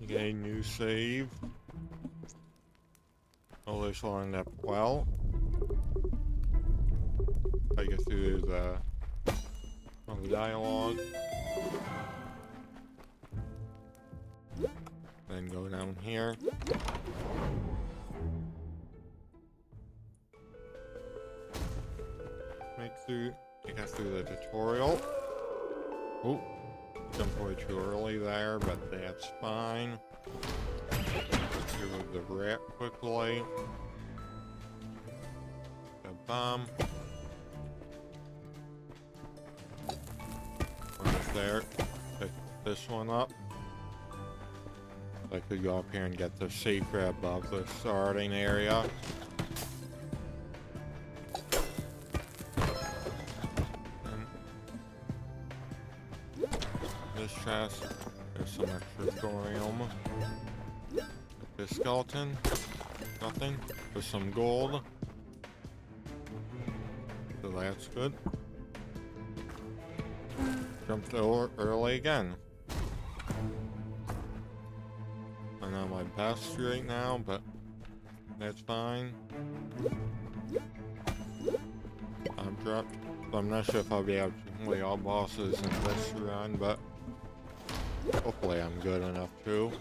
Okay, new save. Oh, this will end up well. I get through the dialogue. Then go down here. Get through the tutorial. Oh, jumped way too early there, but that's fine. Remove the rat quickly. The bomb. One is there. Pick this one up. I could go up here and get the secret above the starting area. And this chest, there's some extra thorium. This skeleton, nothing. There's some gold. So that's good. Jumped over early again. I'm not my best right now, but that's fine. I'm dropped. So I'm not sure if I'll be able to play all bosses in this run, but hopefully I'm good enough to.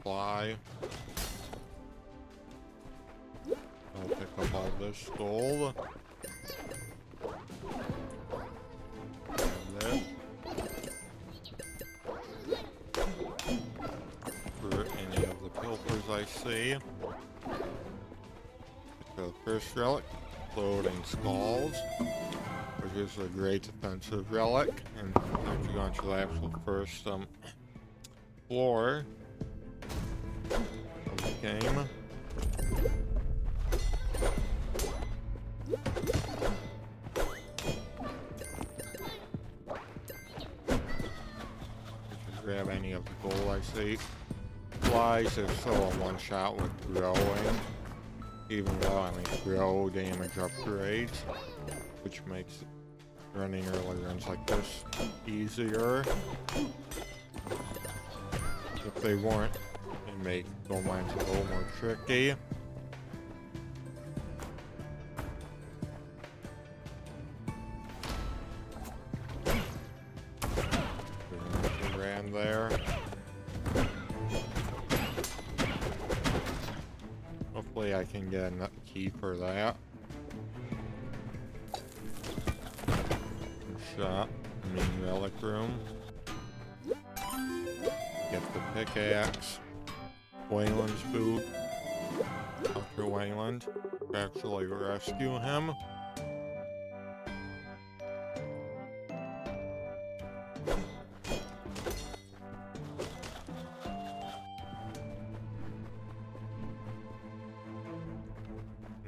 Fly. I'll pick up all this gold. And there. For any of the pilfers I see. So the first relic, floating skulls, which is a great defensive relic. And after going to the actual first floor of the game. Grab any of the gold I see. Flies is still a one-shot with growing, even though I make grow damage upgrades, which makes running early runs like this easier. If they weren't, it make gold mines a little more tricky. Ran there. Hopefully I can get a key for that. Shot. Main relic room. Get the pickaxe. Wayland's boot. Dr. Wayland. Actually rescue him.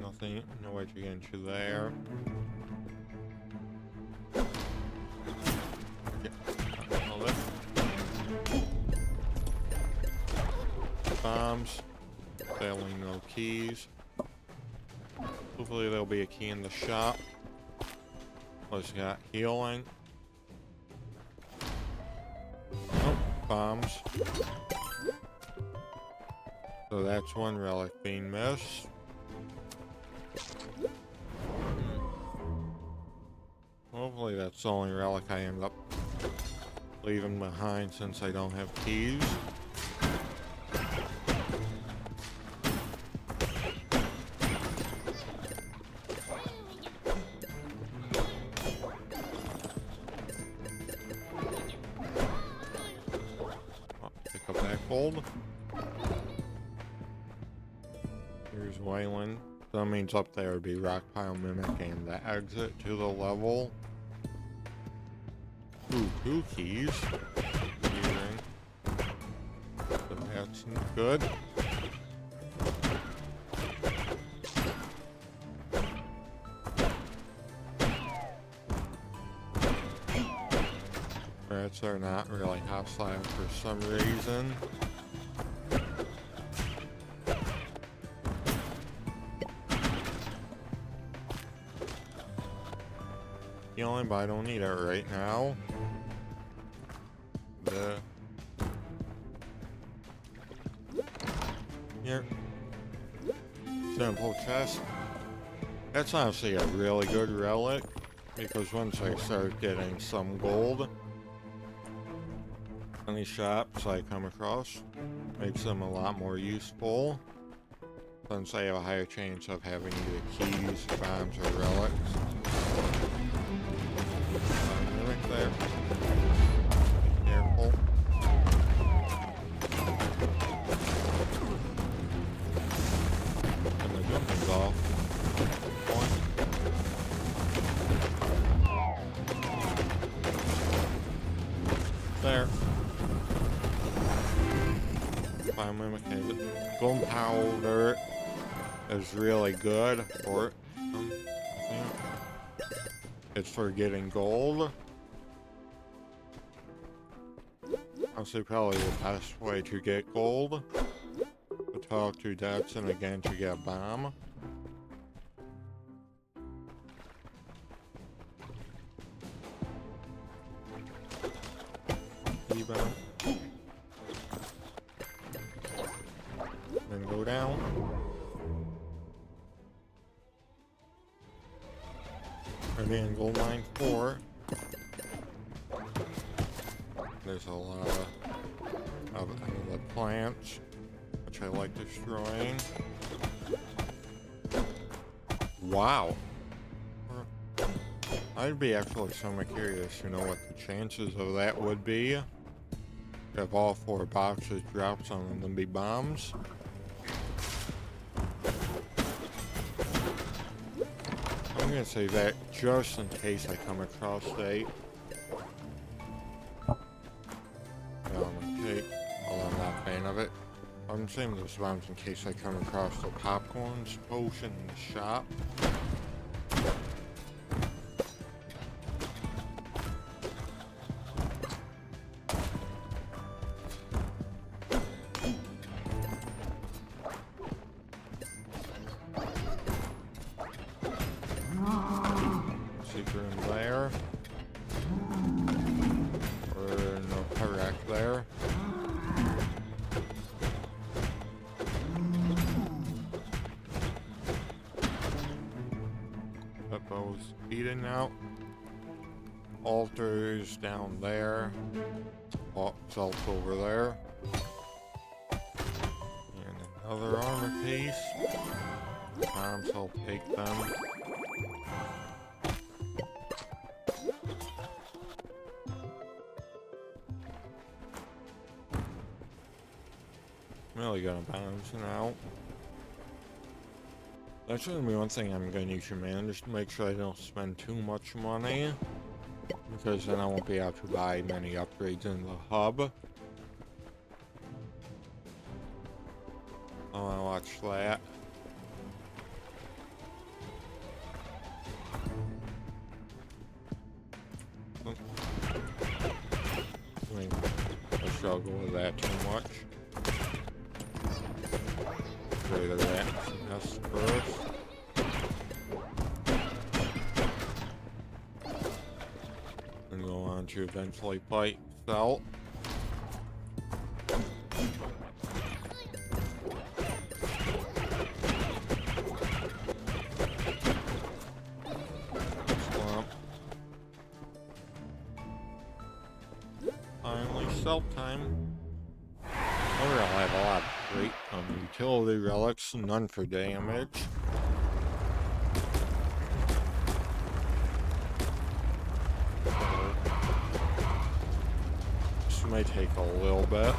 Nothing, no way to get into there. Bombs. Failing no keys. Hopefully there'll be a key in the shop. Plus got healing. Oh, bombs. So that's one relic being missed. Hopefully that's the only relic I end up leaving behind since I don't have keys. Pick up that gold. Here's Wayland. So that means up there would be Rockpile Mimic and the exit to the level. Ooh, 2 keys. So that's good. Rats are not really hostile for some reason. Healing, but I don't need it right now. Here. Simple chest. That's honestly a really good relic, because once I start getting some gold, any shops I come across makes them a lot more useful, since I have a higher chance of having either keys, bombs, or relics. Right there. Be careful. And the jumping's off. There. Biomimicking. Gunpowder is really good for it. It's for getting gold. Honestly, probably the best way to get gold. To talk to Dodson again to get a bomb. E-bomb. Then go down. Again, gold mine 4. There's a lot of the plants, which I like destroying. Wow. I'd be actually somewhat curious to know what the chances of that would be. If all 4 boxes drop, some of them be bombs. I'm gonna say that just in case I come across a cake, although I'm not a fan of it. I'm saying those bombs in case I come across the popcorns potion in the shop. Obsidian out. Altars down there. Salt over there. And another armor piece. Bombs, I'll take them. I'm really gonna bounce now. That's gonna be one thing I'm gonna need to manage to make sure I don't spend too much money, because then I won't be able to buy many upgrades in the hub. I wanna watch that. I struggle with that too much. Get rid of that mess first. And go on to eventually fight Salt. Slump. Finally, Salt time. I'll have a lot of great utility relics, none for damage. This may take a little bit.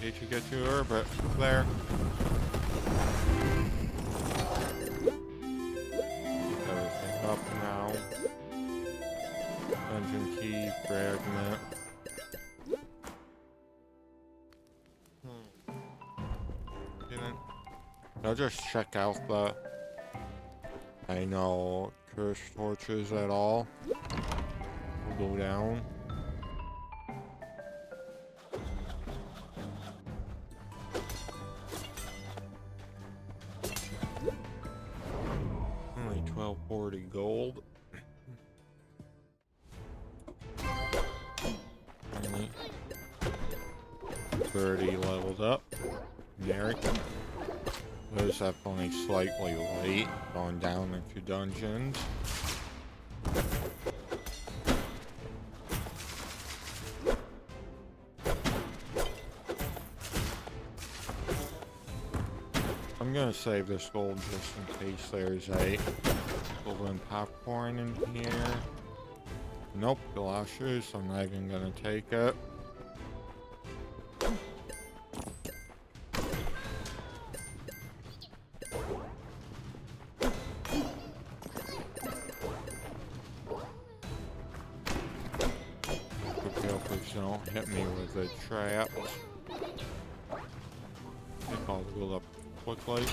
hate to get to her, but there. Pick everything up now. Dungeon key, fragment. Didn't. I'll just check out the. I know curse torches at all. We'll go down. Only 1240 gold. Only 30 leveled up. American. There's definitely slightly late going down into dungeons. I'm gonna save this gold just in case there's a golden popcorn in here. Nope, galoshes, I'm not even gonna take it. Please don't hit me with the traps. I think I'll build up quickly.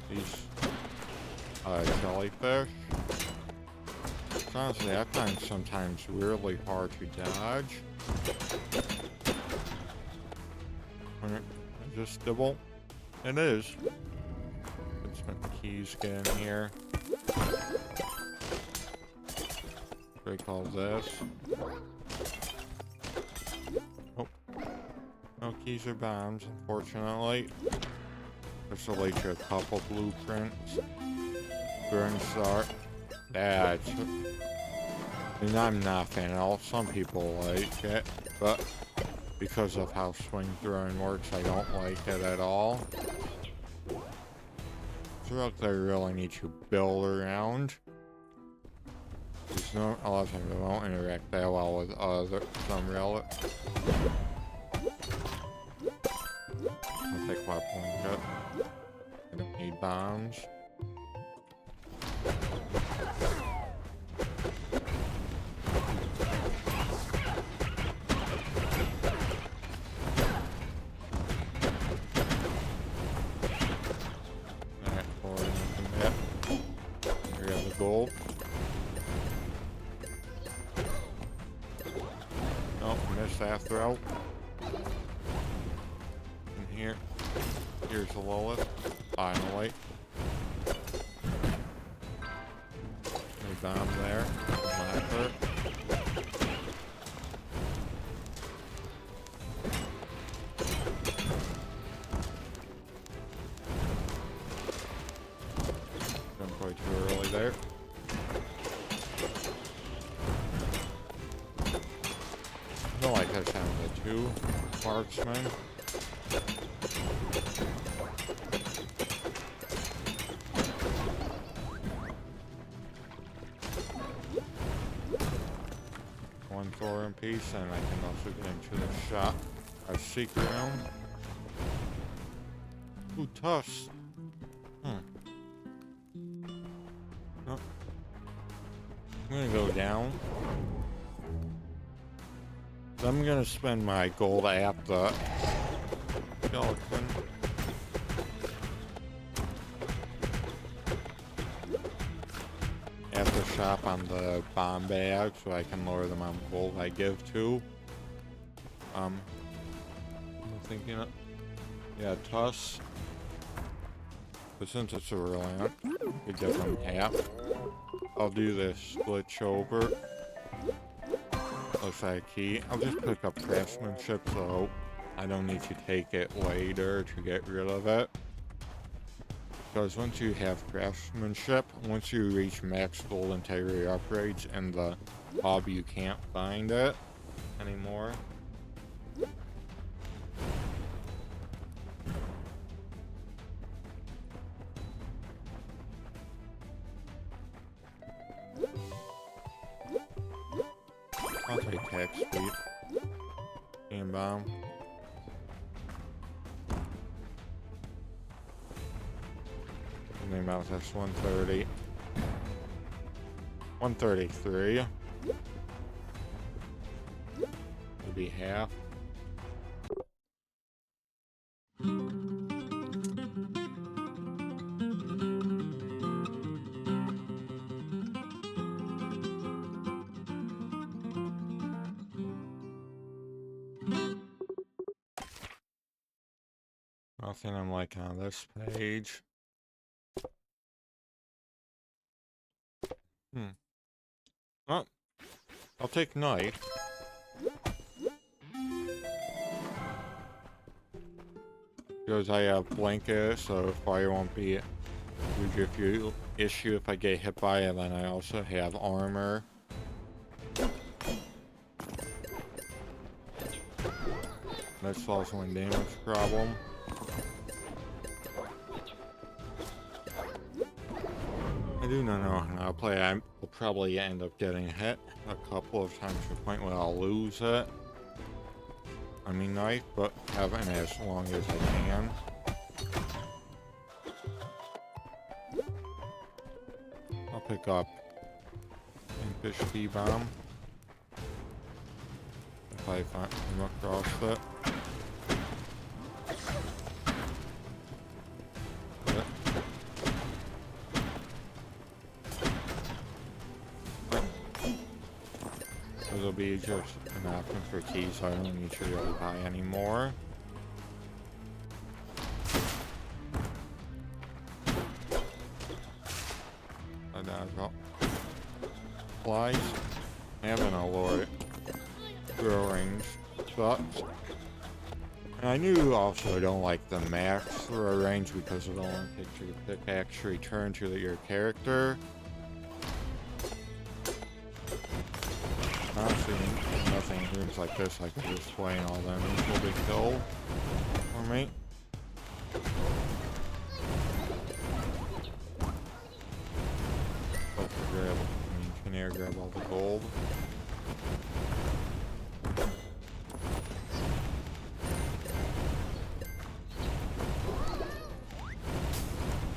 These jellyfish. Honestly, I find sometimes really hard to dodge. Adjustable. It is. Keys get in here. Break all this. Oh. No keys or bombs, unfortunately. There's will lead to a couple blueprints. Burn start. That's. And I'm not a fan at all. Some people like it, but because of how swing throwing works, I don't like it at all. Relics I really need to build around. There's no, a lot of times I won't interact that well with some relics. I'll take 5 point cut. I don't need bombs. Gold. Nope, missed that throw. In here. Here's the Lilith. Finally. No bomb there. Sniper. Don't play too early there. I don't like that sound of the 2 marksmen. One Thor in piece, and I can also get into the shop. A secret room. Ooh, Tusk. Oh. I'm gonna go down. I'm gonna spend my gold at the skeleton. At the shop on the bomb bag, so I can lower the amount of gold I give to. I'm thinking of, yeah, Tusk. But since it's a reliant, we get them half. I'll do this glitch over. Looks like a key. I'll just pick up craftsmanship so I don't need to take it later to get rid of it. Because once you have craftsmanship, once you reach max gold integrity upgrades in the hub, you can't find it anymore. I'll take attack speed. Steam bomb. The amount that's 130. 133. Maybe half. Nothing I'm like on this page. Oh, I'll take knife. Because I have blanket, so fire won't be a huge issue if I get hit by it. And then I also have armor. That solves one damage problem. I do not know how to play. I will probably end up getting hit a couple of times to the point where I'll lose it. I mean knife, but have it as long as I can. I'll pick up Impish T-Bomb if I come across it. It'll be just an option for keys, so I don't need to really buy anymore. I dodge out. Flies. Having a lower throw range sucks. And I knew also I don't like the max throw range because it only takes you to pickaxe return to your character. Honestly, nothing in rooms like this, I can just play and all them will be kill for me. Can air grab all the gold.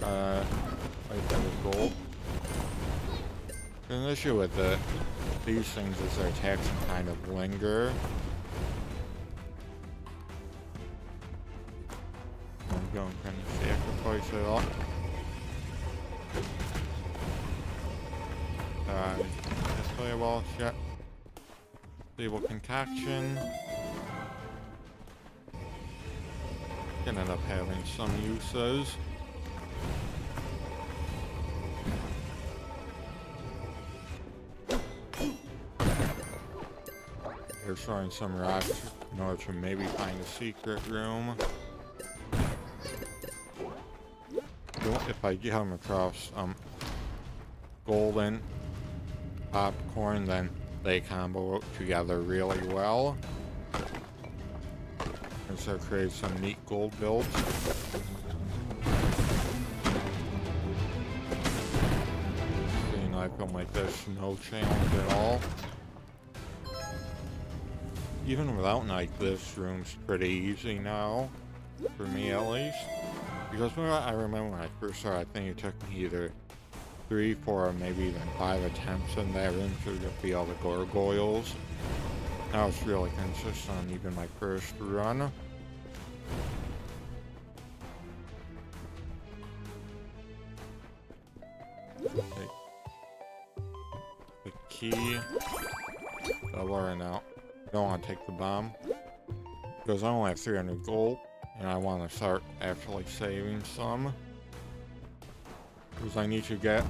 Right there with gold. An issue with these things is their attacks can kind of linger. I'm going to kind of sacrifice it all. Displayable shit. Stable concoction. Can end up having some uses. They're throwing some rocks in order to maybe find a secret room. If I come across golden popcorn, then they combo together really well. And so create some neat gold builds. Seeing an item like this, no challenge at all. Even without night, this room's pretty easy now, for me at least. Because I remember when I first started, I think it took me either 3, 4, or maybe even 5 attempts in that room to defeat all the gargoyles. Now it's really consistent on even my first run. Okay. The key. Double right now. Don't want to take the bomb because I only have 300 gold and I want to start actually saving some because I need to get,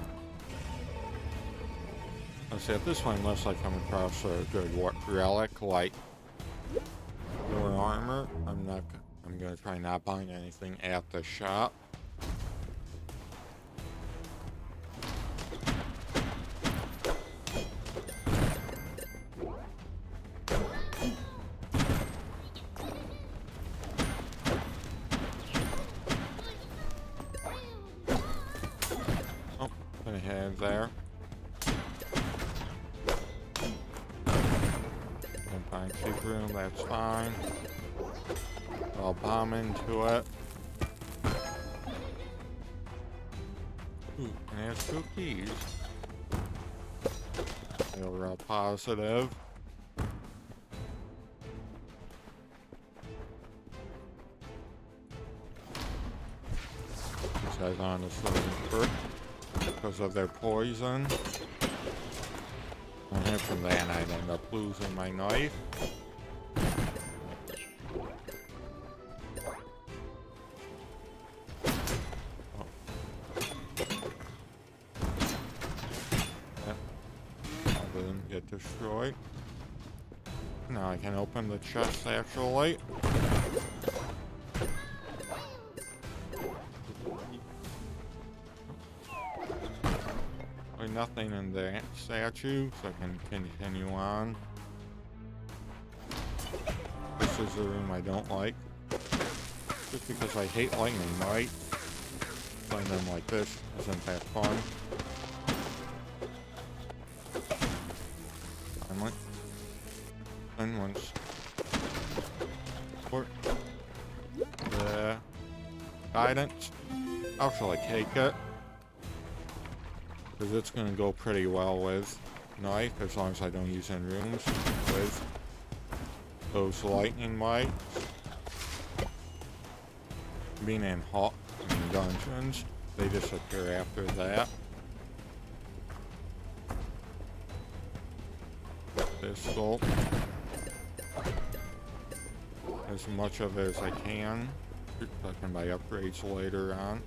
let's say at this point, unless I come across a good relic like more armor, I'm gonna try not buying anything at the shop. There. Can't find secret room, that's fine. I'll bomb into it. Ooh, and it has 2 keys. They're real positive. These guys honestly hurt because of their poison. And then from that, I'd end up losing my knife. Get destroyed. Now I can open the chest actually. There's nothing in the statue, so I can continue on. This is the room I don't like. Just because I hate lightning, right? Playing them like this isn't that fun. And once for the guidance, I'll actually take it because it's going to go pretty well with knife as long as I don't use in rooms with those lightning mites. Being in dungeons, they disappear after that. Pistol. As much of it as I can. I can buy upgrades later on.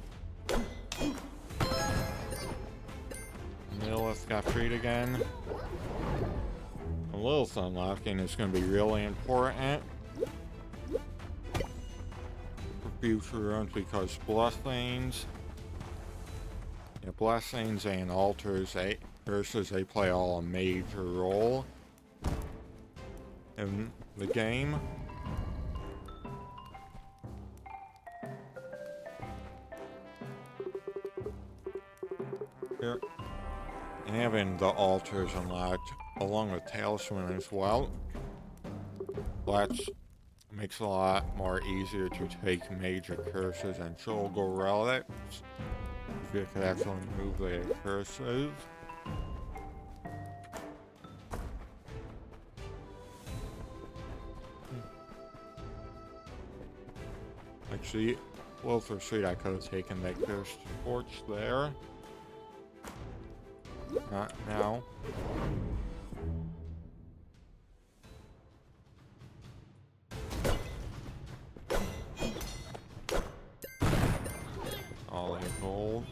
Lilith got freed again. The Lilith unlocking is going to be really important for future runs because blessings and altars, curses, they play all a major role in the game. Here. And having the altars unlocked along with talisman as well, that makes it a lot more easier to take major curses and Shoulder relics. If you could actually remove the curses. Actually, well, for sure I could have taken that cursed torch there. Not now. All the gold.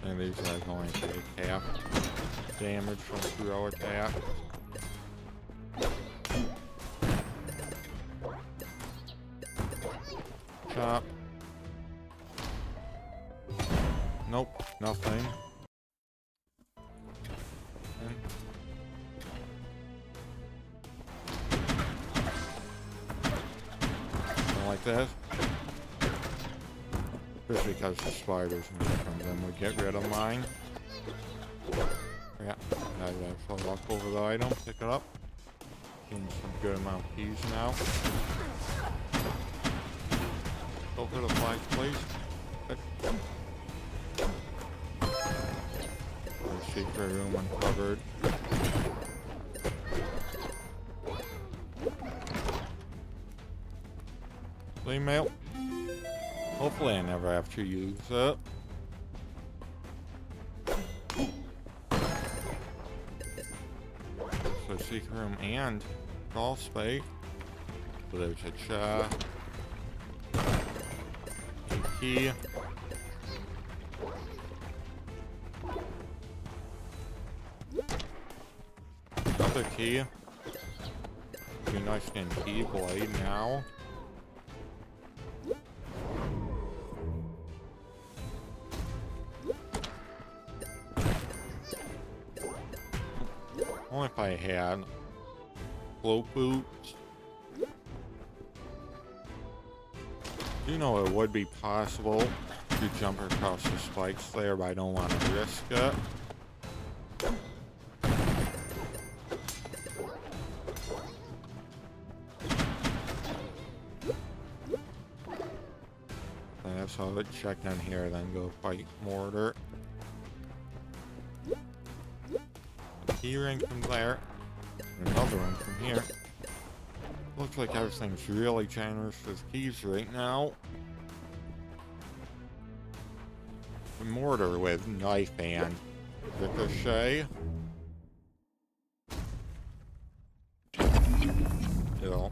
And these guys only take half damage from throw attack. Chop. Nope, nothing. Okay. Something like this. Just because the spiders and them would get rid of mine. Yeah, I actually walk over the item, pick it up. Getting some good amount of keys now. Go for the flags, please. The secret room uncovered. Email. Hopefully I never have to use it. So secret room and crawl space. So there's a chest. A key. Another key. Be nice and key blade now. Only if I had float boots. You know, it would be possible could jump across the spikes there, but I don't want to risk it. So let's check down here, then go fight Mortar. Key ring from there. And another one from here. Looks like everything's really generous with keys right now. The Mortar with knife and ricochet. Still.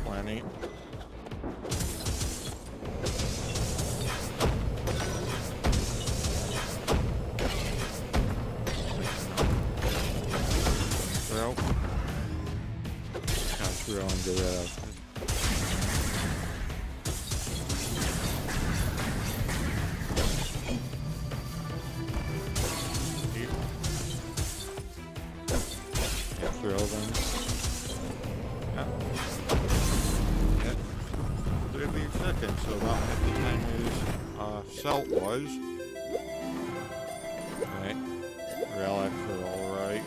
Plenty. Really good at it. Yeah, throw them. Yeah. 30 seconds, so about half the time his Celt was. Right. Relics are alright.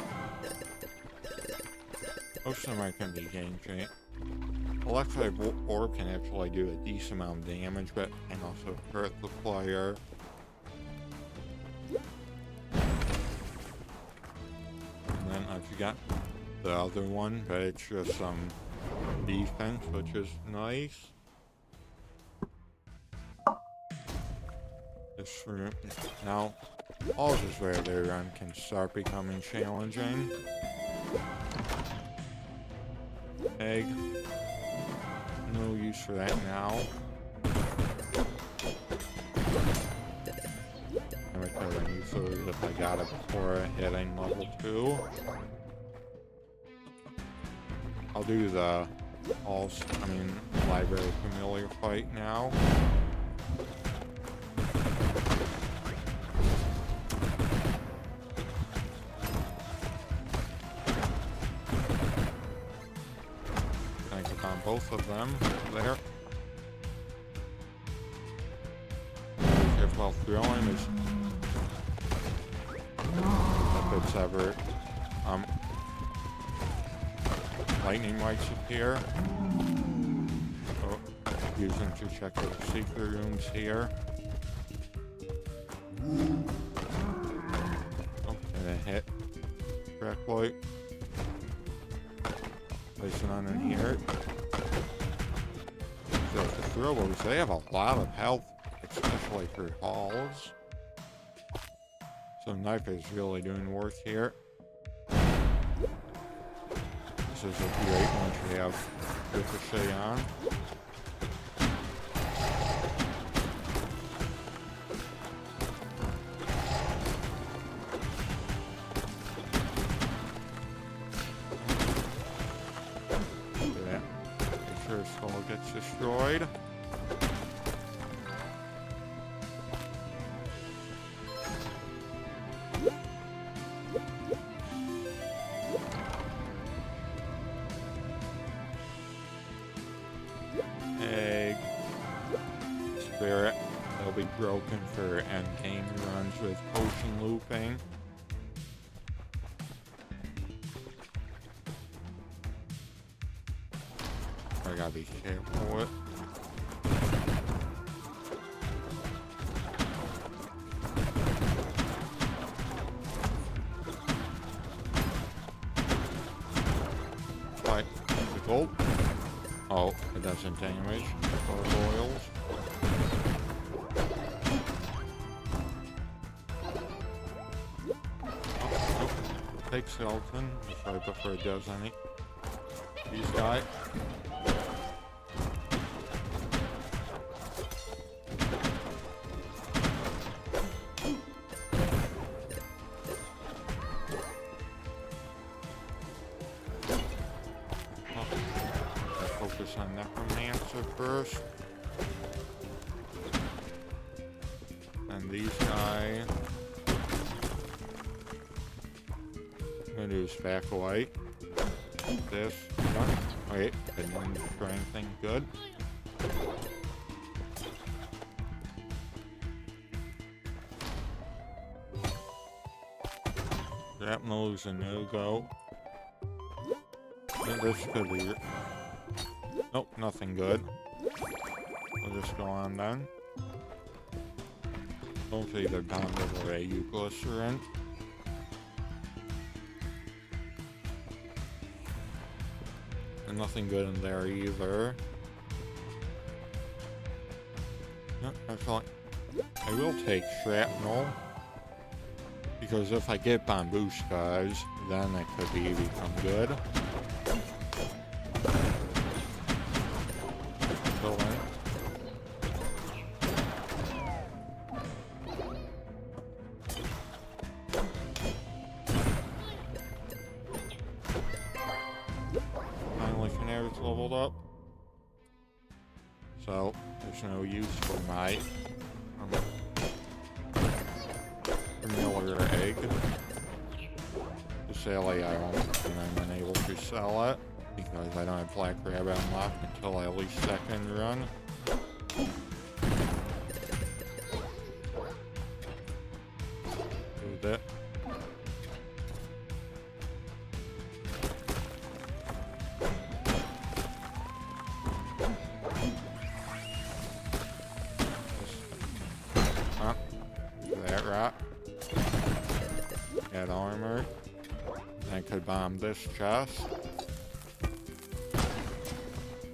Most of them I can be game change. Electric Orb can actually do a decent amount of damage, but can also hurt the player. And then I forgot the other one, but it's just some defense, which is nice. This room now, all this where they run can start becoming challenging. Egg. No use for that now. I'm recovering use those if I got it before hitting level 2. I'll do the library familiar fight now. Both of them there. If while throwing is if it's ever lightning might appear. Oh, using to check the secret rooms here. Oh, and a hit correctly. Place it on in here. The throwers, they have a lot of health, especially for halls. So knife is really doing work here. This is a great one to have ricochet on. Skull gets destroyed. Egg. Spirit. They'll be broken for endgame runs with potion looping. I gotta be careful with. Right, the gold. Oh, it doesn't damage gargoyles. Oh, take skeleton, sorry, before it does any. These guys. Focus on Necromancer first. And these guys. I'm gonna do is back away. This. Wait, I didn't try anything good. Shrapnel is a no-go. This could be... Nope, nothing good. We'll just go on then. Hopefully they're down with a euglycerin. And nothing good in there either. No, actually, I will take shrapnel. Because if I get bambooskas, then it could become good. Finally, Canary's leveled up. So, there's no use for my vanilla egg. Sadly, I won't, and I'm unable to sell it because I don't have Black Rabbit unlocked until at least second run. Do that. That right. Got armor. I could bomb this chest. See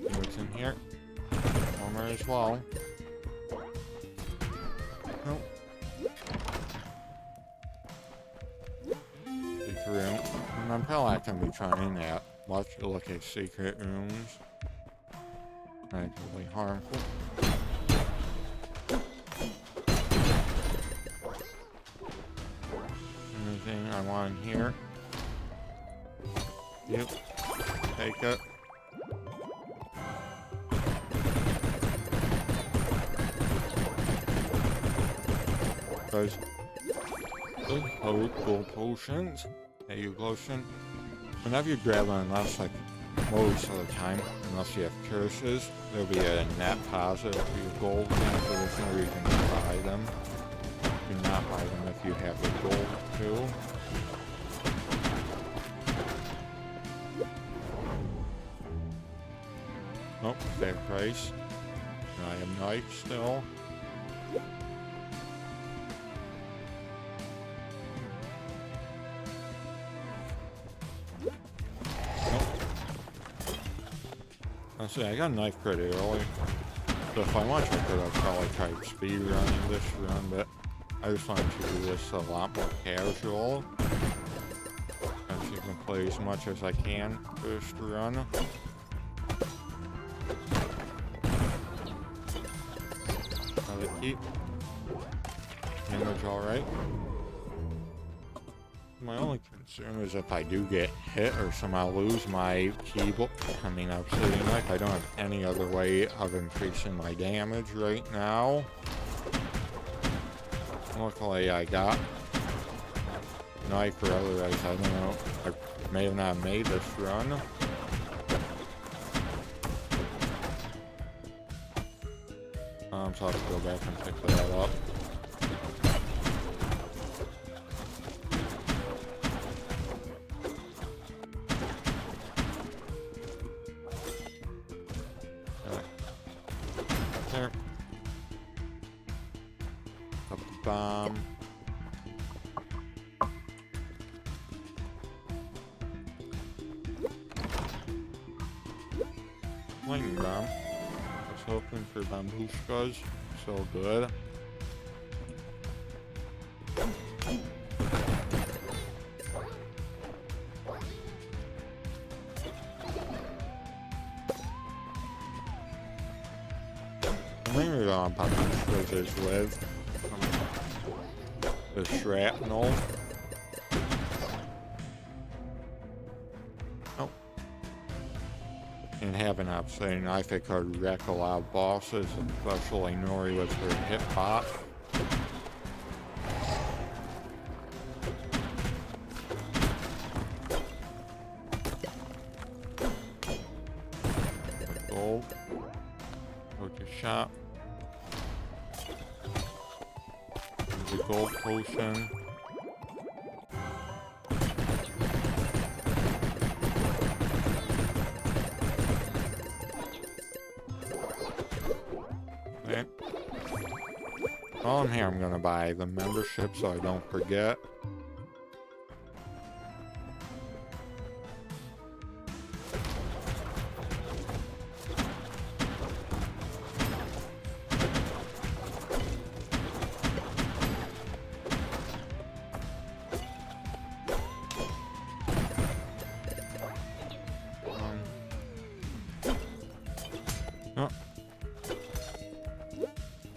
what's in here. Armor as well. Nope. Secret room. And I'm probably not going to be trying that much to look at secret rooms. Actually harmful. Anything I want in here? Yep. Take it. Because gold potions, euglycerin. Whenever you grab one, unless like most of the time, unless you have curses, there'll be a net positive for your gold things, so there's no reason to buy them. You do not buy them if you have the gold too. Nope, fair price. And I have knife still. Nope. Honestly, I got a knife pretty early. So if I want to, I could have probably tried speed running this run, but I just wanted to do this a lot more casual. And so you can play as much as I can first run. Keep damage alright. My only concern is if I do get hit or somehow lose my keyboard, Obsidian knife, I don't have any other way of increasing my damage right now. Luckily I got knife, or otherwise I don't know, I may have not made this run. So I'll have to go back and pick that up. There. Up the bomb. Lightning bomb. Hoping for bambooskas, so good. Mainly bambooskas is with the shrapnel. And having an Obsidian knife, it could wreck a lot of bosses, especially Nori with her hit bot. Gold. Go to shop. There's a gold potion. Okay. While I'm here, I'm gonna buy the membership so I don't forget.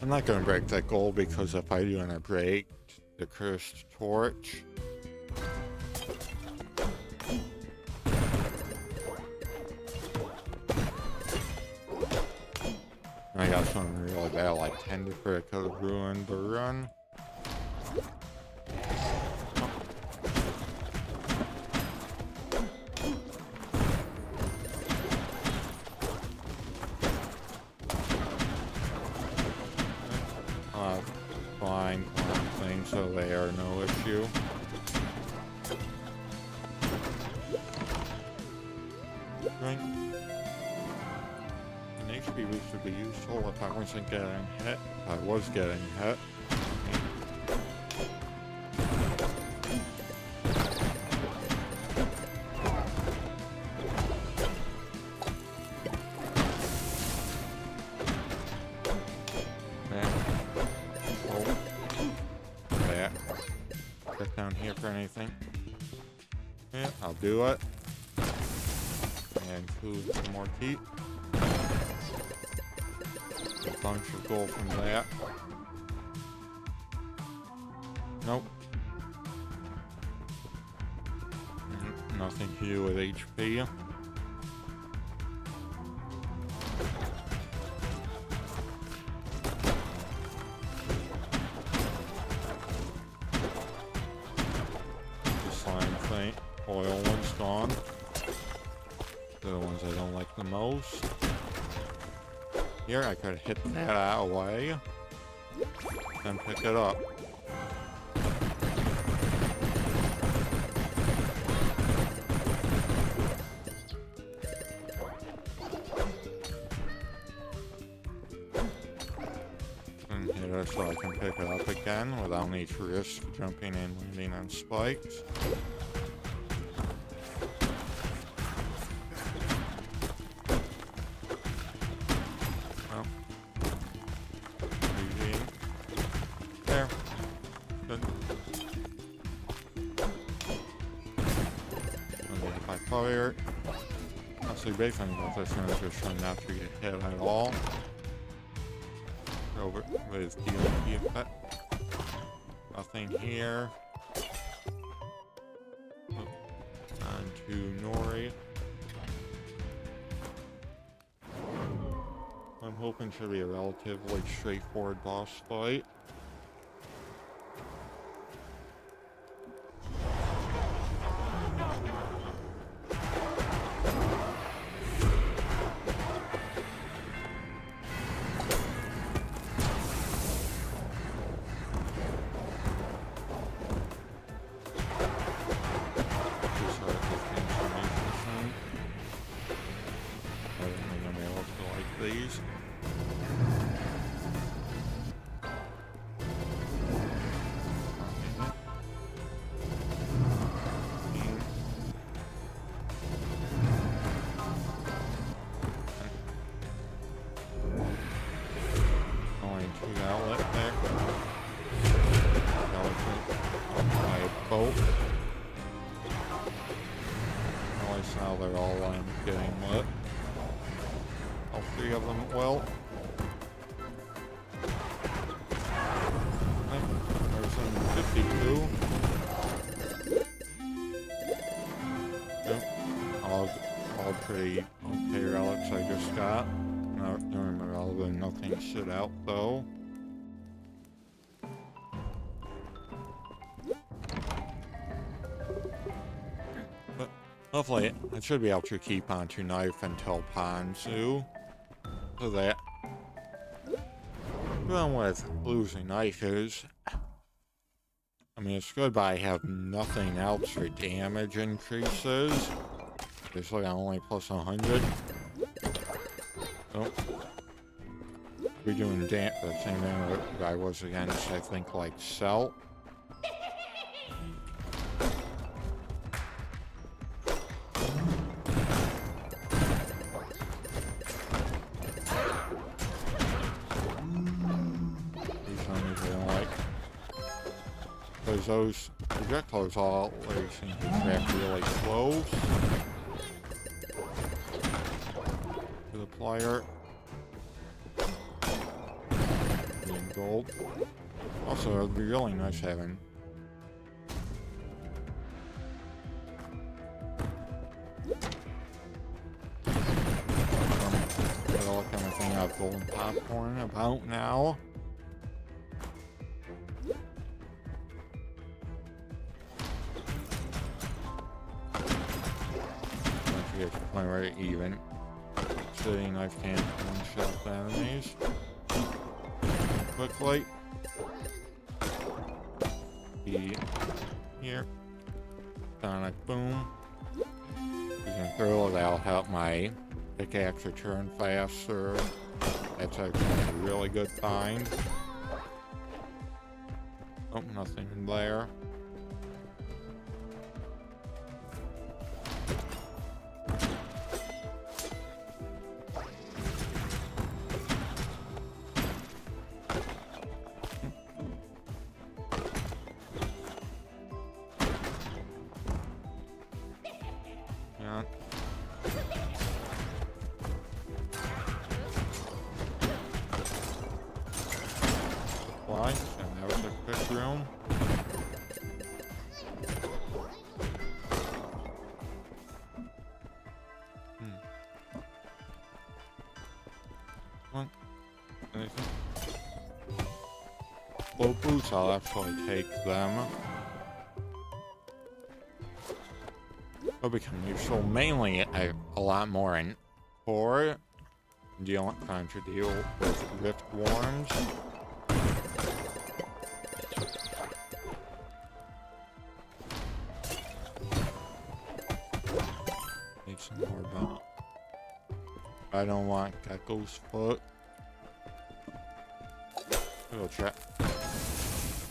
I'm not gonna break that goal because if I do and I break the cursed torch, I got something really bad like 10 for it could have ruined the run. Flying things, so they are no issue. An HP boost would be useful if I wasn't getting hit. If I was getting hit. Anything. Yeah, I'll do it. And include some more heat. A bunch of gold from that. Nope. Nothing to do with HP. Oil one's gone. They're the ones I don't like the most. Here I could hit that out of the way. Then pick it up. And hit it so I can pick it up again without any risk jumping and landing on spikes. Fire. Honestly, basically, with this one, just trying not to get hit at all. Over with DLP effect. Nothing here. On to Nori. I'm hoping to be a relatively straightforward boss fight. These. Going to the outlet there. My boat. Notice now they're all getting lit. All three of them well. There's some 52. Yep. All pretty okay relics I just got. Not doing relevant, nothing stood out though. But hopefully I should be able to keep on to knife until Ponzu. So that. The problem with losing knife is, I mean, it's good, but I have nothing else for damage increases. Basically, I'm only plus 100. So, We're doing the same thing that I was against, I think, like Celt. These enemies I don't like. Because those projectiles all seem to track really close to the player. Being gold. Also, it'd be really nice having all kind of thing I have golden popcorn about now. Don't forget to play right even. Obsidian knife can't one-shot the enemies quickly. Be here. Sonic boom. You can throw it, that'll help my pickaxe return faster. That's actually a really good find. Oh, nothing in there. Yeah. Why? And that was a quick room. What? Anything? Well, boots, I'll actually take them. Will become useful mainly a lot more in core. Trying to deal with rift worms. Need some more bone. I don't want gecko's foot. We'll check.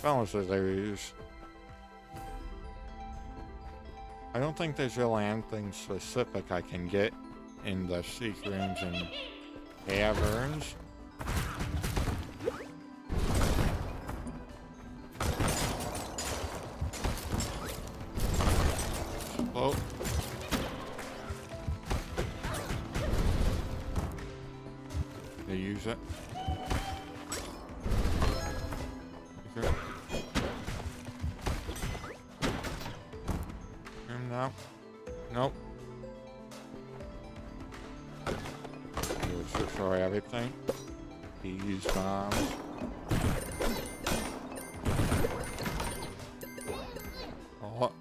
Balances I use. I don't think there's really anything specific I can get in the secret rooms and caverns. Oh. They use it. Okay. No. Nope. Let's destroy everything. These bombs. Oh.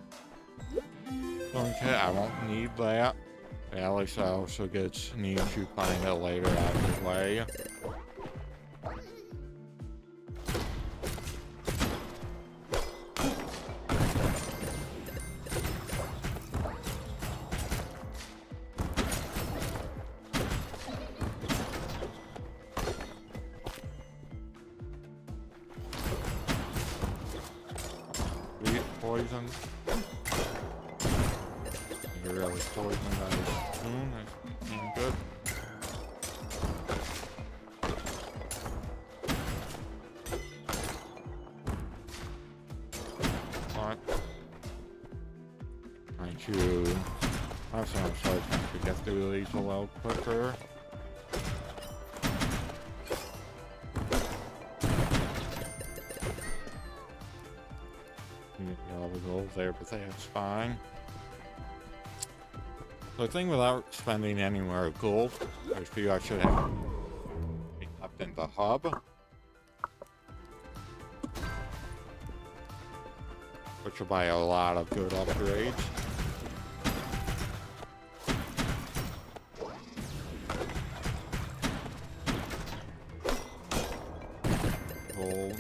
Okay, I won't need that. At least I also need to find it later out of the way. Poison. You're really poisoned by the spoon. That's good. Alright. Trying to have some slides to get through these a little quicker. All the gold there, but that's fine. So the thing without spending any more gold, I feel I should have up in the hub, which will buy a lot of good upgrades. Gold.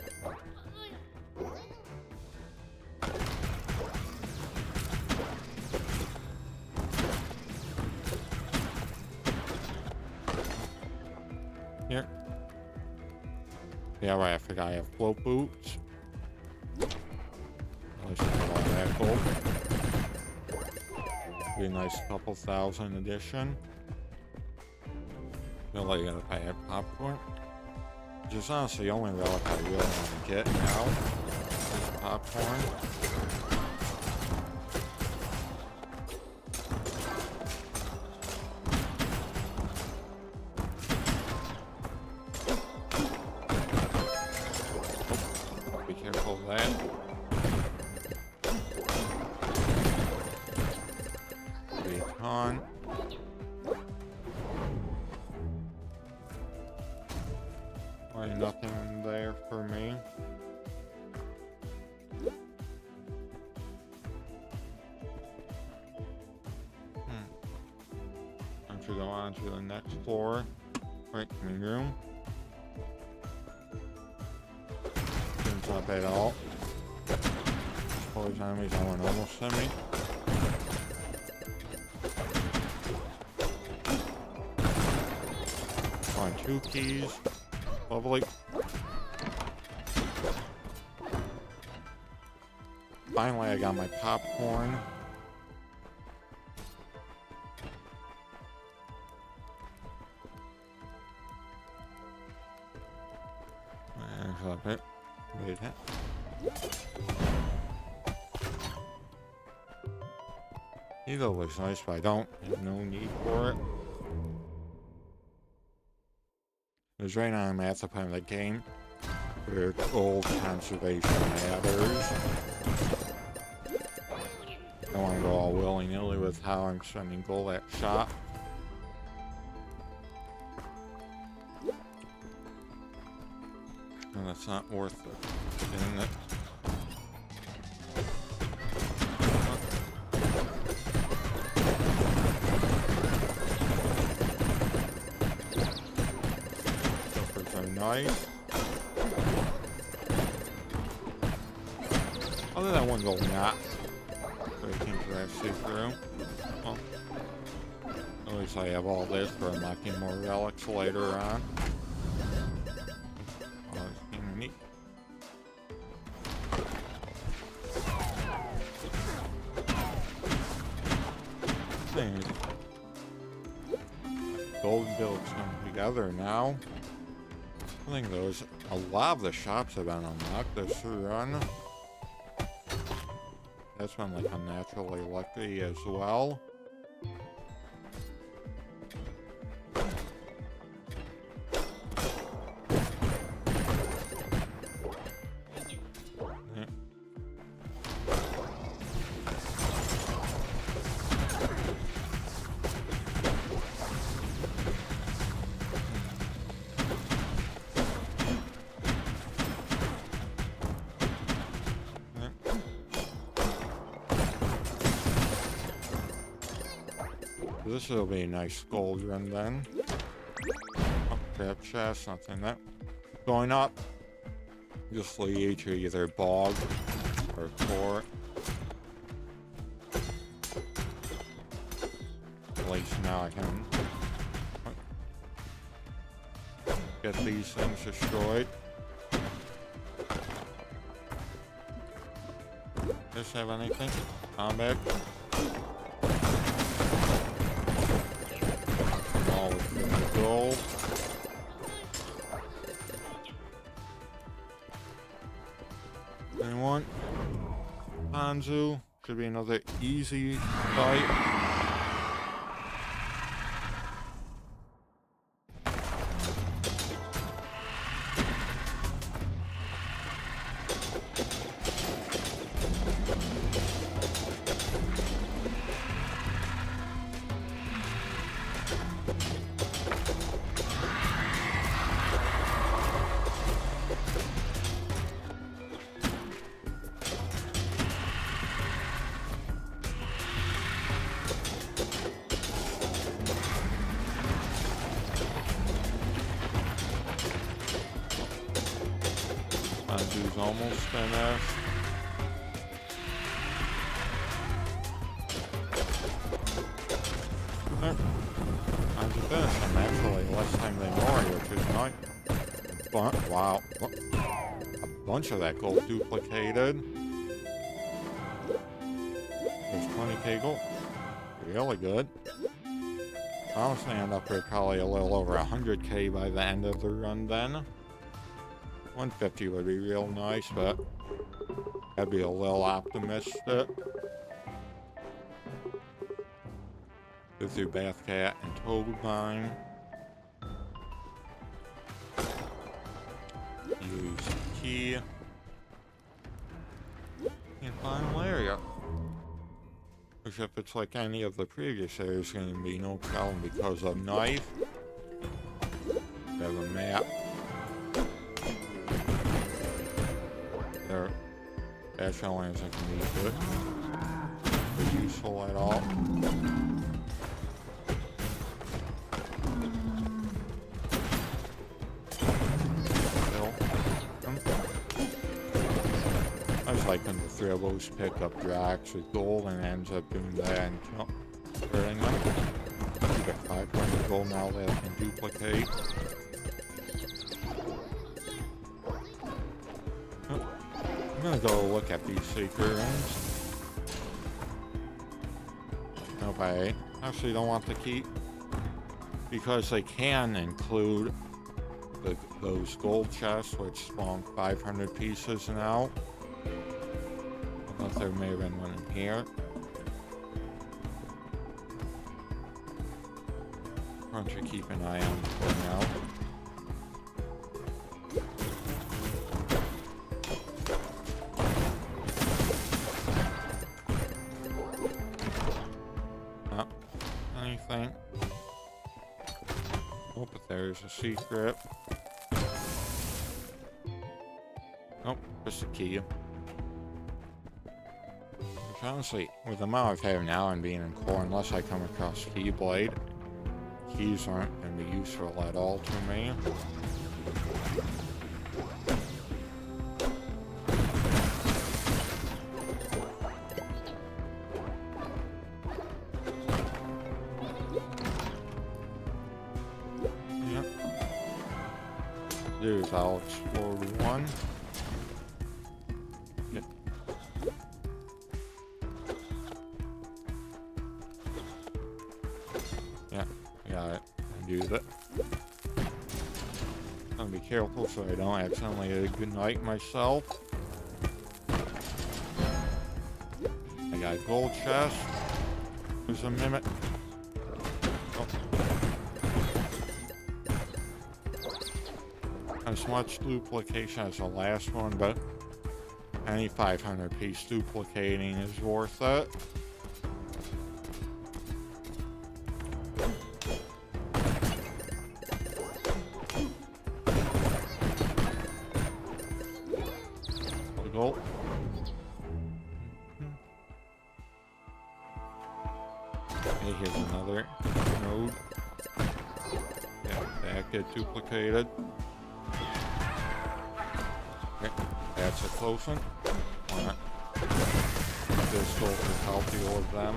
Here. Yeah, right, I forgot I have float boots. At least I have all that gold. Be a nice couple thousand addition. Feel like I gotta pay popcorn. Which is honestly the only relic I really want to get now. Is popcorn. Be careful of that. Be a ton. Nothing there for me. Time to go on to the next floor. Right, me room. Seems not bad at all. All these enemies I want almost send me. Find 2 keys. Lovely. Finally, I got my popcorn. There's a bit. Wait a minute. Either looks nice, but I don't have no need for it. Because right now I'm at the point of the game where gold conservation matters. I want to go all willy-nilly with how I'm spending gold at shop. And that's not worth it, isn't it? Nice. Other than that one gold knot. So we can actually through. Well, at least I have all this for unlocking more relics later on. Oh, it's kind of neat. Anyways. Gold builds come together now. I think those, a lot of the shops have been unlocked this run. That's been like unnaturally lucky as well. Yeah. This will be a nice gold run then. Oh, crab chest, nothing that. Going up, just lead to either bog or fort. At least now I can get these things destroyed. Does this have anything? Combat? Gold. Anyone? Hanzu. Should be another easy fight. Hanzu's almost finished. Hanzu finished him actually less time than Mori, which is nice. Wow. A bunch of that gold duplicated. There's 20k gold. Really good. I honestly end up with probably a little over 100k by the end of the run then. 150 would be real nice, but that'd be a little optimistic. Go through Bathcat and Toadmine. Use key. And final area. Which if it's like any of the previous areas, going to be no problem because of knife. We have a map. There. That's only as I can use it. Is useful at all. I was like when the three of those pick up Drax with gold and ends up doing that and hurting them. You get 500 gold now that I can duplicate. Oh, I'm gonna go look at these secret rooms. Nope, I actually don't want to keep because they can include those gold chests which spawn 500 pieces now. Unless there may have been one in here. Why don't you keep an eye on for now? Not anything. Oh, but there's a secret. Nope, just a key. Honestly, with the amount I have now and being in core, unless I come across Keyblade, keys aren't going to be useful at all to me. Yep. Dude, I'll explore one. Yep. Yeah, got it. Use it. I'm gonna be careful so I don't accidentally ignite myself. I got a gold chest. There's a mimic. Oh. As much duplication as the last one, but any 500 piece duplicating is worth it. Gold. Okay, here's another node. Yeah, that get duplicated. Okay, that's a close one. Why not? This gold will help deal with them.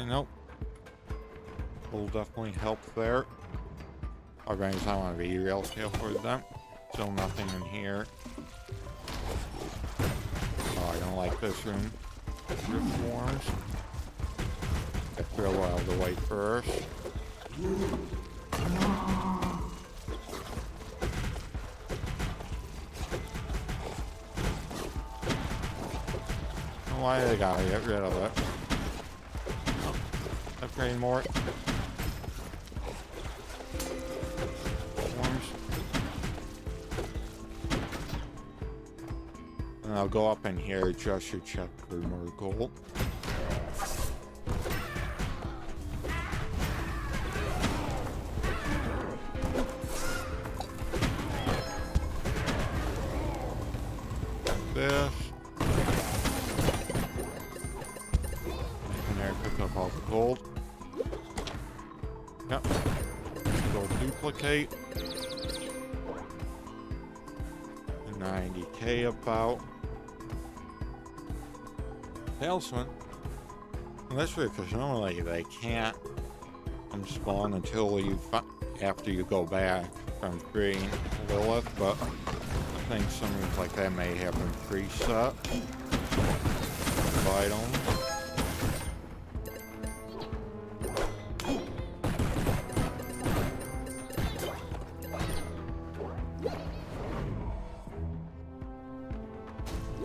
Nope. Will definitely help there. Otherwise, I want to be real careful with them. Still nothing in here. Oh, I don't like this room. Rift Worms. I throw out of the way first. Why they gotta get rid of it? Upgrade more. Worms. And I'll go up in here just to check for more gold. Like this. And there, pick all the gold. Yep. Go duplicate. 90k about. Talisman. Well, that's weird because normally they can't spawn until you after you go back from freeing Lilith, but I think something like that may have been preset. Items.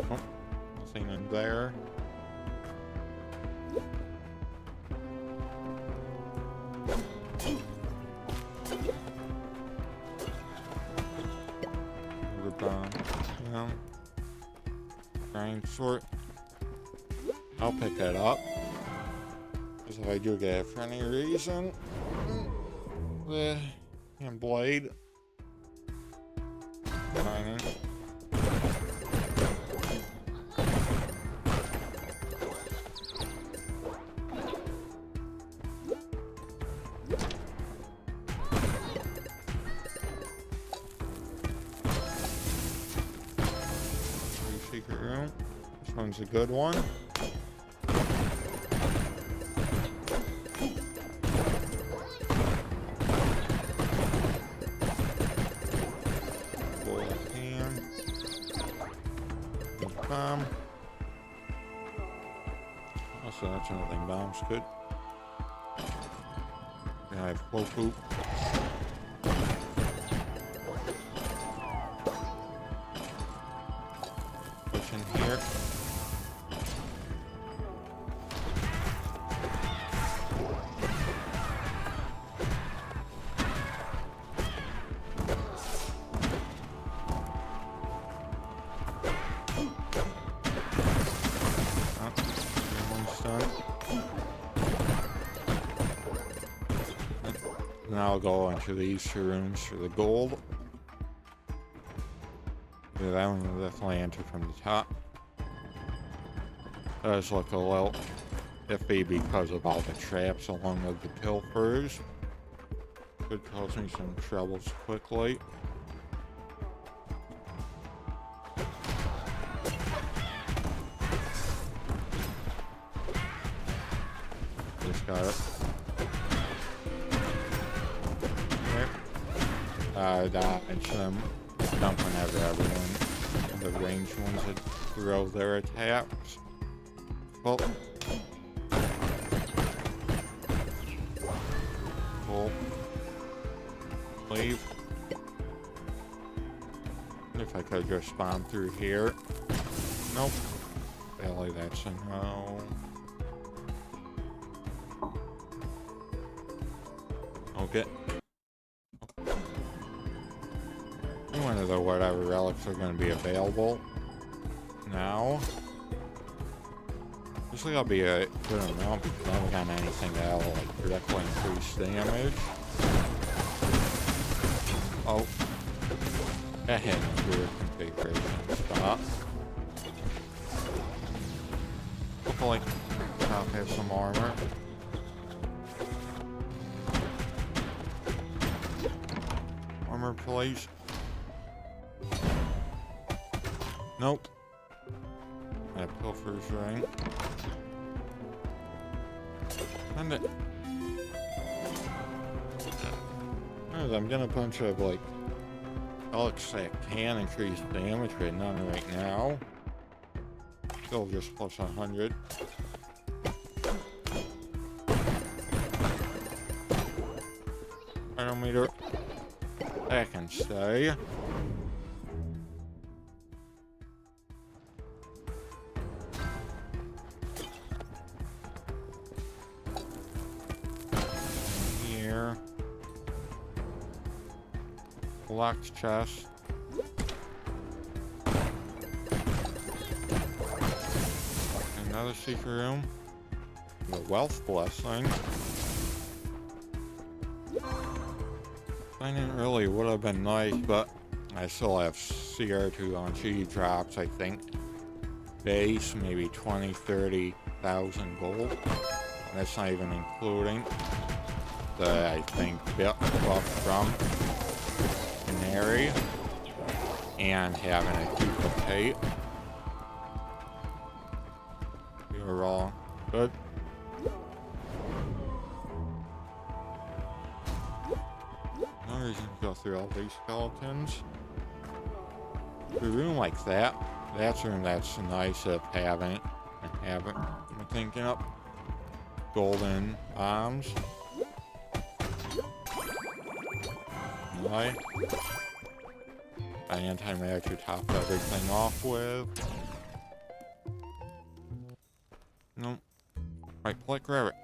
Oh, nothing in there. Grind sort. I'll pick that up. Because if I do get it for any reason, the hand blade. Mining. Secret room. This one's a good one. Bomb. Also, that's another thing. Bomb's good. Yeah, I have flow poop. What's in here? Now I'll go into these two rooms for the gold. Yeah, that one will definitely enter from the top. Does look a little iffy because of all the traps along with the pilfers. Could cause me some troubles quickly. Just got it. Dodge them. Dump whenever everyone, the ranged ones that throw their attacks. Well. Cool. Leave. If I could just spawn through here. Nope. Belly, that's a no. Okay. One of the whatever relics are going to be available now. Usually I'll be a good amount because I haven't gotten anything that'll like directly increase damage. Oh, that hit a weird configuration spot. Hopefully I'll have some armor. Armor, please. Nope. That pilfer's ring. And it. I'm getting a bunch of like relics that can increase damage, but none right now. Still just plus 100. Meter. That can stay. Here. Locked chest. Another secret room. The wealth blessing. Finding early would have been nice, but I still have CR2 on G drops, I think. Base, maybe 20, 30,000 gold. That's not even including the, I think, buff from primary and having a duplicate. You're all good. No reason to go through all these skeletons. A room like that, that's a room that's nice of having. I'm thinking up golden bombs. Why? An anti-mag to top everything off with. Nope. Right click, grab it.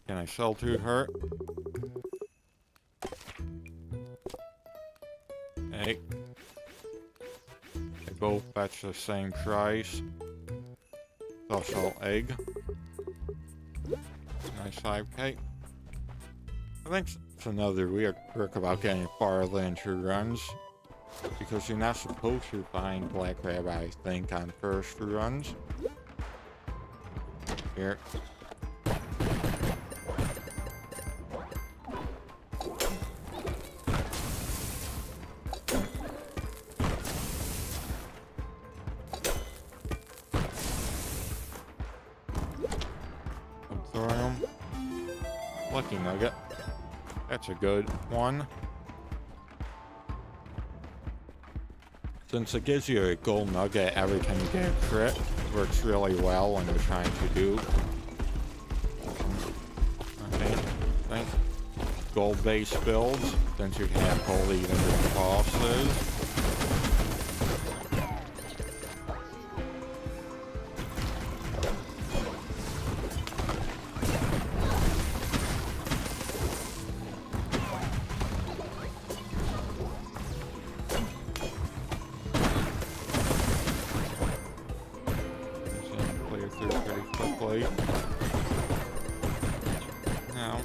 Can I sell to her? Hey. They both fetch the same price. Also egg. Nice 5K. I think it's another weird quirk about getting farther into runs. Because you're not supposed to find black rabbit, I think, on first runs. Here. Thorium. Lucky nugget. That's a good one. Since it gives you a gold nugget every time you get a crit, it works really well when you're trying to do. Okay, thanks. Gold-based builds, since you can have gold even with bosses. Now,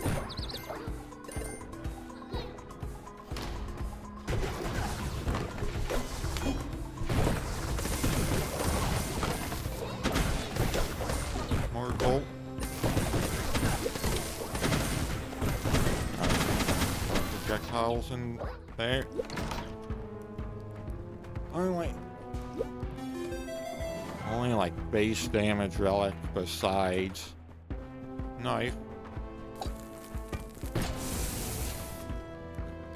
more gold. Projectiles in there. Only like base damage relic besides knife.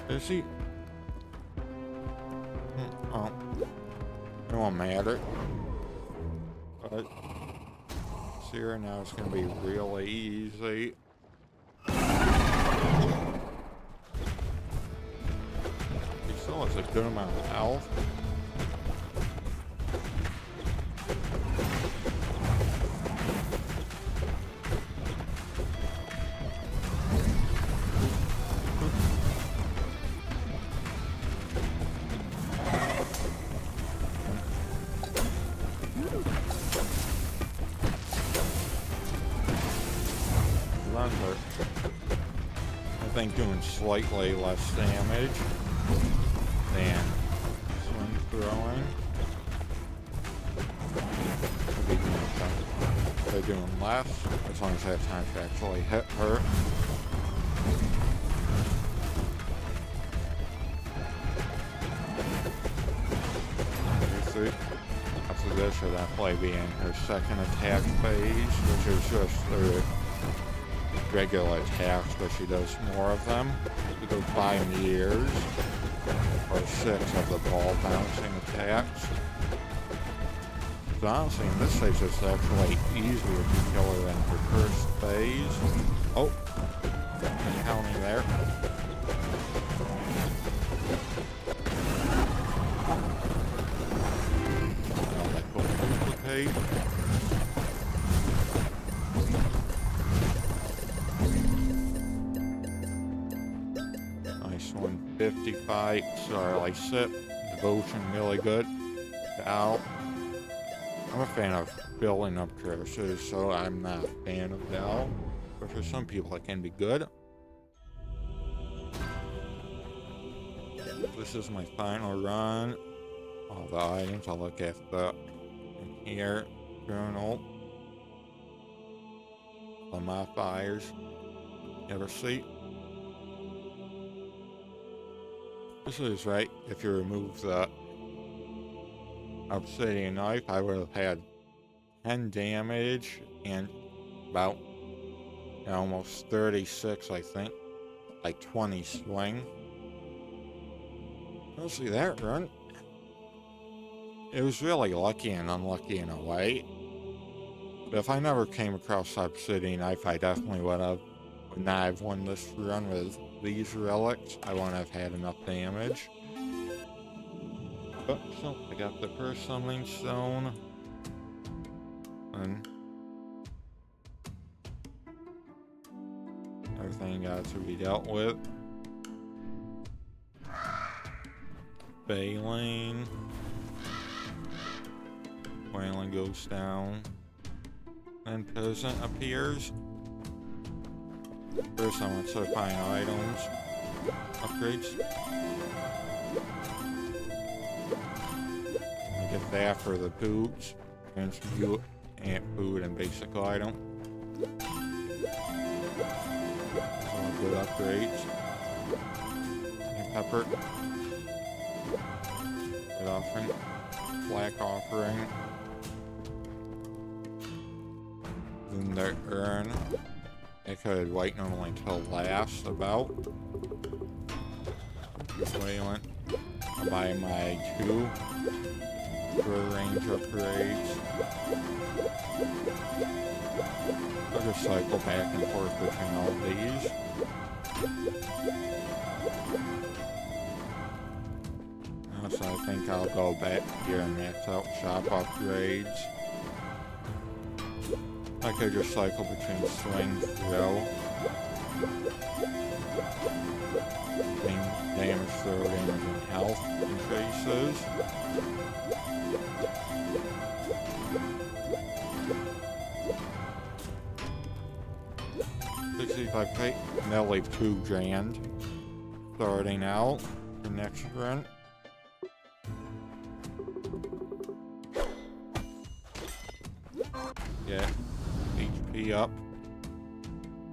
Is he? Oh, it won't matter. But see right now, it's gonna be really easy. He still has a good amount of health. I think doing slightly less damage than swing throwing. They're doing less as long as I have time to actually hit her. After this, should definitely be in her second attack phase, which is just her regular attacks, but she does more of them. She goes 5 years, or 6 of the ball bouncing attacks. So honestly, in this phase, it's actually easier to kill her in her first phase. Oh, counting there. Now that will duplicate. Nice 155. Sorry, like sip. Devotion, really good. Ow. I'm a fan of building up curses, so I'm not a fan of Dell. But for some people, it can be good. This is my final run. All the items, I'll look at the in here. Journal. The modifiers. Ever see? This is right. If you remove the obsidian knife, I would have had 10 damage and about almost 36, I think. Like 20 swing. You'll see that run. It was really lucky and unlucky in a way. But if I never came across Obsidian Knife, I definitely would not have won this run with these relics. I wouldn't have had enough damage. But so I got the first summoning stone. And everything got to be dealt with. Baleen. Wailing goes down. And Peasant appears. First I want to find items. Upgrades. I get that for the boots. Transmute ant food and basic item. Some good upgrades. And pepper. Good offering. Black offering. Then the urn. I could wait normally until last about. Wayland. I'll buy my 2 for range upgrades. I'll just cycle back and forth between all these. So I think I'll go back here and max out shop upgrades. I could just cycle between swing, throw, damage, throw, damage, and health increases. If I pay, and they'll leave 2 grand starting out for next run. Get HP up.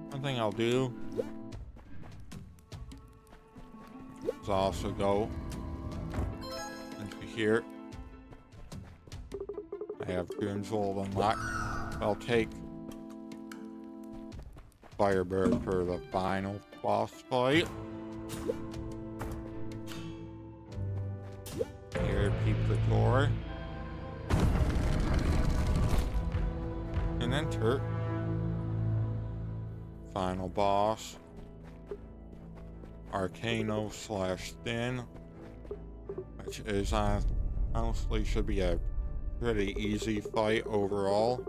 One thing I'll do is also go into here. I have Grimswold unlocked. I'll take Firebird for the final boss fight. Here, keep the door. And enter. Final boss. Arcano/Thin. Which is honestly should be a pretty easy fight overall.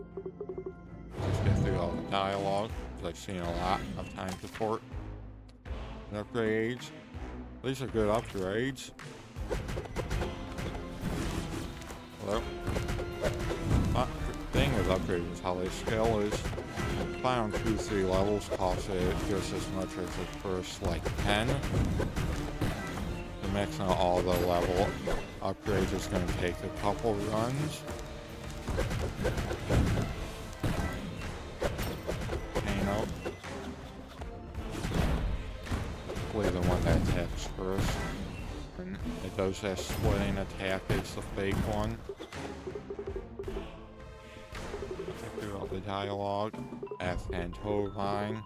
Let's get through all the dialogue. I've seen a lot of time support and upgrades. These are good upgrades. Hello. Thing with upgrades is how they scale is final 2-3 levels cost it just as much as the first like 10. The maxing out all the level upgrades is going to take a couple runs. The one that attacks first. And it does that splitting attack, it's the fake one. Through all the dialogue. F and Tovine.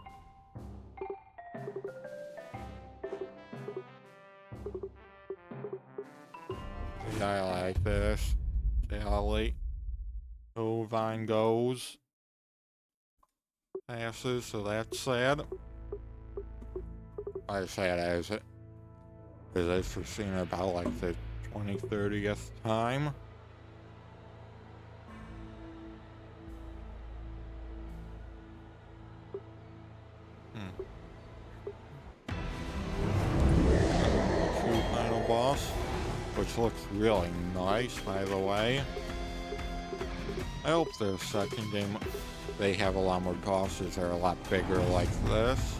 I like this. Sally. Tovine goes. Passes, so that's sad. I sad as it is I've foreseen about like the 20-30th time. True final boss, which looks really nice by the way. I hope their second game they have a lot more bosses that are a lot bigger like this.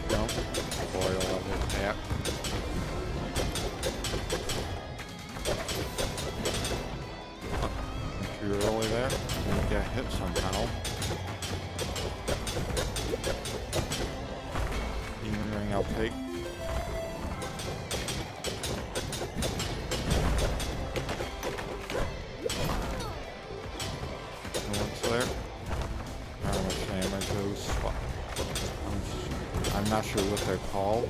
Jump, boil level attack. Too early there, didn't get hit somehow. Demon ring I'll take. What's there? How much damage those? I'm not sure what they're called.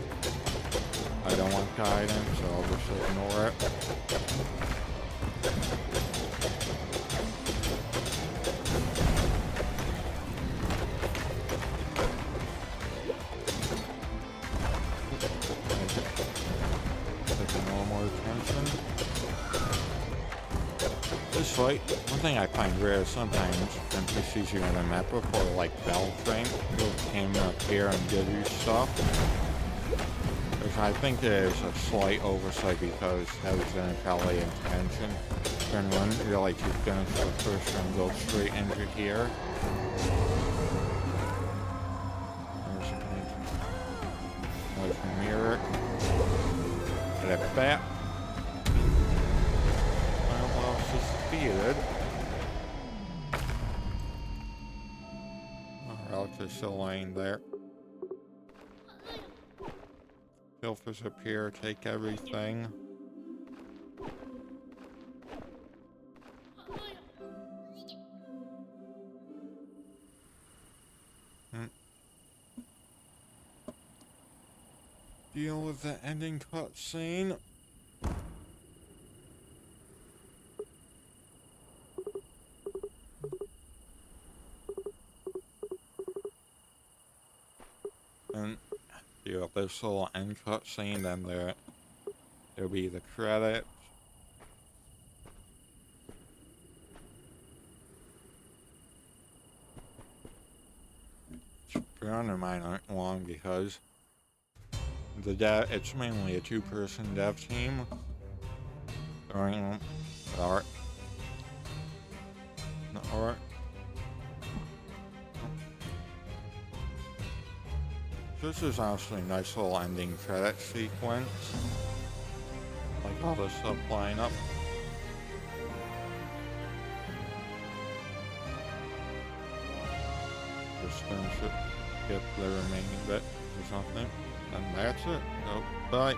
I don't want guidance, so I'll just ignore it. Taking a little more attention. This fight, one thing I find rare sometimes NPCs you in the map before, like Belframe, will come up here and give you stuff. Which I think is a slight oversight because that was an probably intention. Then when you're like you finish the first and go straight into here. There's a mirror. Get it back. Well, it's defeated. Our relics are still laying there. Filters up here, take everything. Deal with the ending cutscene. And deal with this little end cutscene, then there'll be the credits. UnderMine aren't long because it's mainly a two-person dev team. Doing the art. This is honestly a nice little ending credit sequence. Like all this stuff line up. Just finish it. Get the remaining bit or something. And that's it. So, bye.